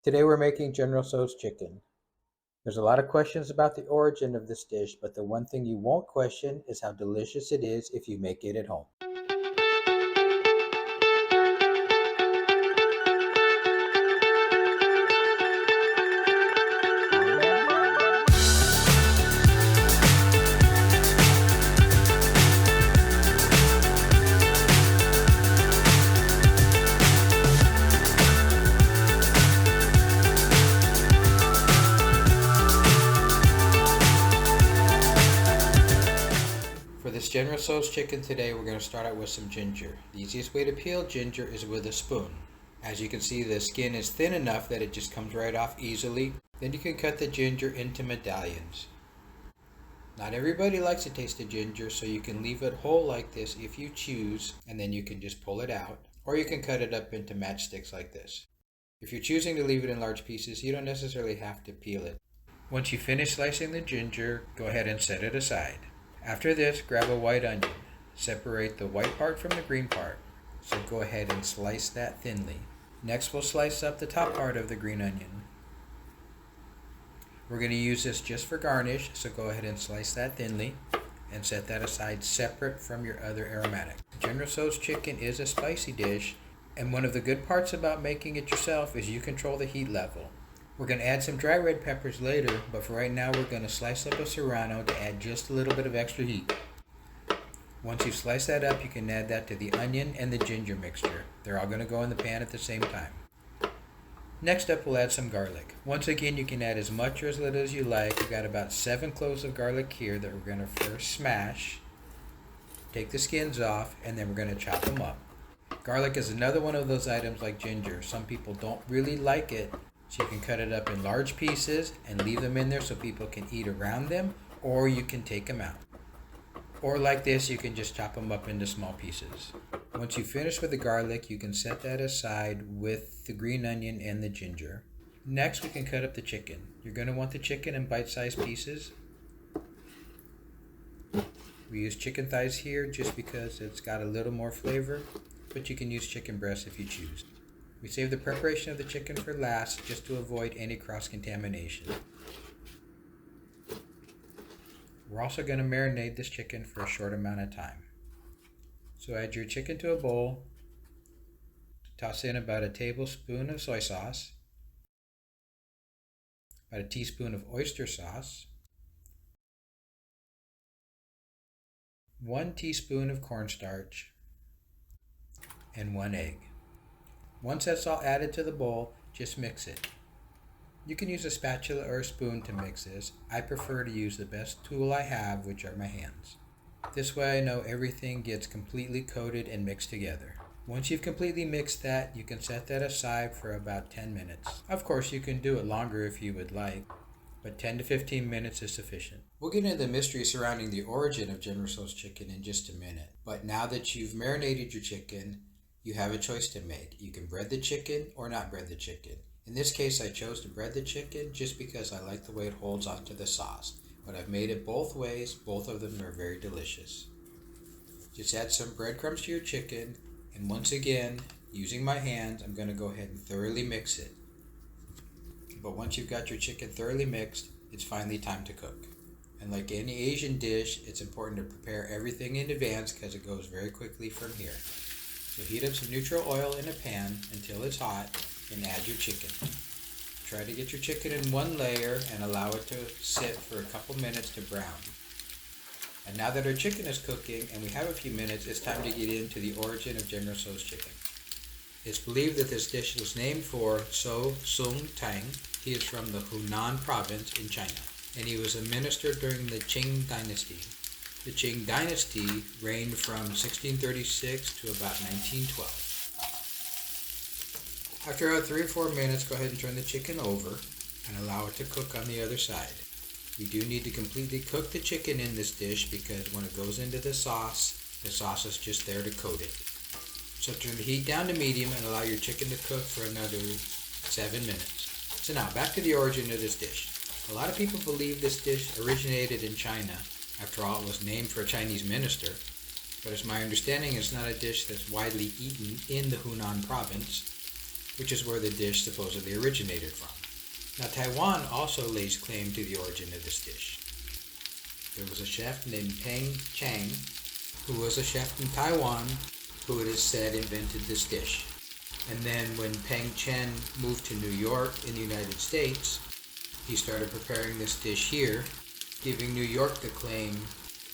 Today we're making General Tso's chicken. There's a lot of questions about the origin of this dish, but the one thing you won't question is how delicious it is if you make it at home. For this General Tso's chicken today, we're going to start out with some ginger. The easiest way to peel ginger is with a spoon. As you can see, the skin is thin enough that it just comes right off easily. Then you can cut the ginger into medallions. Not everybody likes the taste of ginger, so you can leave it whole like this if you choose, and then you can just pull it out. Or you can cut it up into matchsticks like this. If you're choosing to leave it in large pieces, you don't necessarily have to peel it. Once you finish slicing the ginger, go ahead and set it aside. After this, grab a white onion. Separate the white part from the green part. So go ahead and slice that thinly. Next, we'll slice up the top part of the green onion. We're going to use this just for garnish, so go ahead and slice that thinly and set that aside separate from your other aromatic. General Tso's chicken is a spicy dish, and one of the good parts about making it yourself is you control the heat level. We're going to add some dry red peppers later, but for right now we're going to slice up a serrano to add just a little bit of extra heat. Once you've sliced that up, you can add that to the onion and the ginger mixture. They're all going to go in the pan at the same time. Next up, we'll add some garlic. Once again, you can add as much or as little as you like. We've got about 7 cloves of garlic here that we're going to first smash. Take the skins off, and then we're going to chop them up. Garlic is another one of those items like ginger. Some people don't really like it, so you can cut it up in large pieces and leave them in there so people can eat around them, or you can take them out. Or like this, you can just chop them up into small pieces. Once you finish with the garlic, you can set that aside with the green onion and the ginger. Next, we can cut up the chicken. You're going to want the chicken in bite-sized pieces. We use chicken thighs here just because it's got a little more flavor, but you can use chicken breast if you choose. We save the preparation of the chicken for last just to avoid any cross-contamination. We're also going to marinate this chicken for a short amount of time. So add your chicken to a bowl. Toss in about a tablespoon of soy sauce, about a teaspoon of oyster sauce, 1 teaspoon of cornstarch, and 1 egg. Once that's all added to the bowl, just mix it. You can use a spatula or a spoon to mix this. I prefer to use the best tool I have, which are my hands. This way I know everything gets completely coated and mixed together. Once you've completely mixed that, you can set that aside for about 10 minutes. Of course, you can do it longer if you would like, but 10 to 15 minutes is sufficient. We'll get into the mystery surrounding the origin of General Tso's chicken in just a minute. But now that you've marinated your chicken, you have a choice to make. You can bread the chicken or not bread the chicken. In this case, I chose to bread the chicken just because I like the way it holds onto the sauce. But I've made it both ways. Both of them are very delicious. Just add some breadcrumbs to your chicken, and once again, using my hands, I'm going to go ahead and thoroughly mix it. But once you've got your chicken thoroughly mixed, it's finally time to cook. And like any Asian dish, it's important to prepare everything in advance because it goes very quickly from here. So heat up some neutral oil in a pan until it's hot and add your chicken. Try to get your chicken in one layer and allow it to sit for a couple minutes to brown. And now that our chicken is cooking and we have a few minutes, it's time to get into the origin of General Tso's chicken. It's believed that this dish was named for Tso Sung Tang. He is from the Hunan province in China, and he was a minister during the Qing dynasty. The Qing dynasty reigned from 1636 to about 1912. After about 3 or 4 minutes, go ahead and turn the chicken over and allow it to cook on the other side. You do need to completely cook the chicken in this dish because when it goes into the sauce is just there to coat it. So turn the heat down to medium and allow your chicken to cook for another 7 minutes. So now, back to the origin of this dish. A lot of people believe this dish originated in China. After all, it was named for a Chinese minister. But it's my understanding it's not a dish that's widely eaten in the Hunan province. which is where the dish supposedly originated from. Now, Taiwan also lays claim to the origin of this dish. There was a chef named Peng Chang, who was a chef in Taiwan, who it is said invented this dish. And then when Peng Chen moved to New York in the United States, he started preparing this dish here, giving New York the claim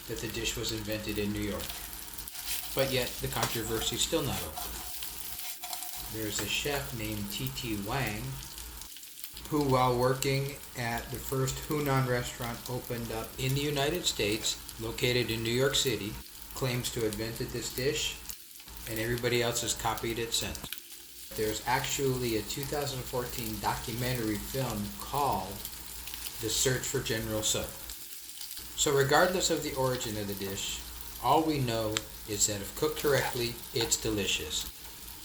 that the dish was invented in New York. But yet, the controversy is still not over. There's a chef named T.T. Wang, who while working at the first Hunan restaurant opened up in the United States, located in New York City, claims to have invented this dish, and everybody else has copied it since. There's actually a 2014 documentary film called The Search for General Tso. So regardless of the origin of the dish, all we know is that if cooked correctly, it's delicious.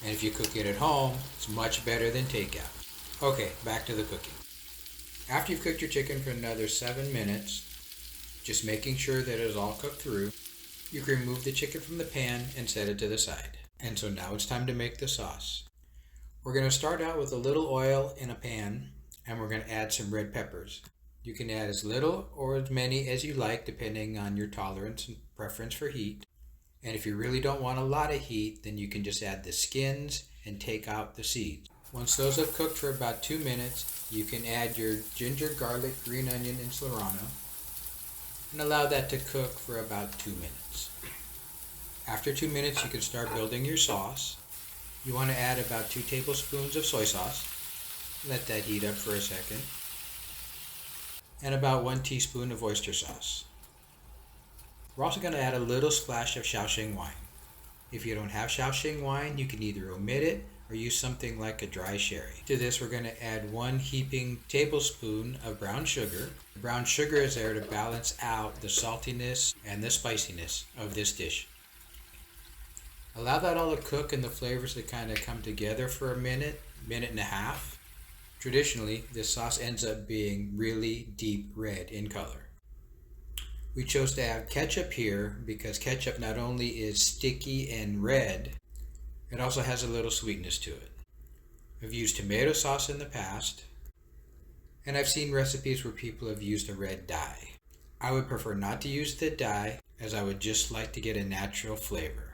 And if you cook it at home, it's much better than takeout. Okay, back to the cooking. After you've cooked your chicken for another 7 minutes, just making sure that it is all cooked through, you can remove the chicken from the pan and set it to the side. And so now it's time to make the sauce. We're going to start out with a little oil in a pan, and we're going to add some red peppers. You can add as little or as many as you like, depending on your tolerance and preference for heat. And if you really don't want a lot of heat, then you can just add the skins and take out the seeds. Once those have cooked for about 2 minutes, you can add your ginger, garlic, green onion, and serrano, and allow that to cook for about 2 minutes. After 2 minutes, you can start building your sauce. You want to add about 2 tablespoons of soy sauce. Let that heat up for a second. And about 1 teaspoon of oyster sauce. We're also going to add a little splash of Shaoxing wine. If you don't have Shaoxing wine, you can either omit it or use something like a dry sherry. To this, we're going to add 1 heaping tablespoon of brown sugar. Brown sugar is there to balance out the saltiness and the spiciness of this dish. Allow that all to cook and the flavors to kind of come together for a minute and a half. Traditionally, this sauce ends up being really deep red in color. We chose to have ketchup here because ketchup not only is sticky and red, it also has a little sweetness to it. I've used tomato sauce in the past, and I've seen recipes where people have used a red dye. I would prefer not to use the dye, as I would just like to get a natural flavor.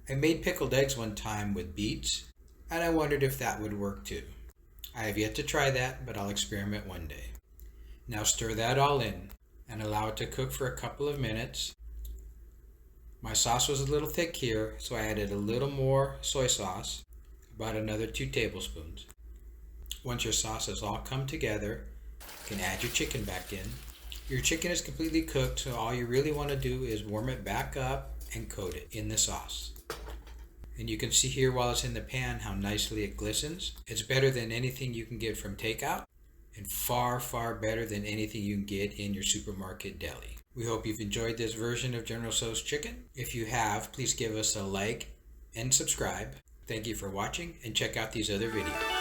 I made pickled eggs one time with beets, and I wondered if that would work too. I have yet to try that, but I'll experiment one day. Now stir that all in and allow it to cook for a couple of minutes. My sauce was a little thick here, so I added a little more soy sauce, about another 2 tablespoons. Once your sauce has all come together, you can add your chicken back in. Your chicken is completely cooked, so all you really want to do is warm it back up and coat it in the sauce. And you can see here while it's in the pan how nicely it glistens. It's better than anything you can get from Takeout, and far, far better than anything you can get in your supermarket deli. We hope you've enjoyed this version of General Tso's chicken. If you have, please give us a like and subscribe. Thank you for watching, and check out these other videos.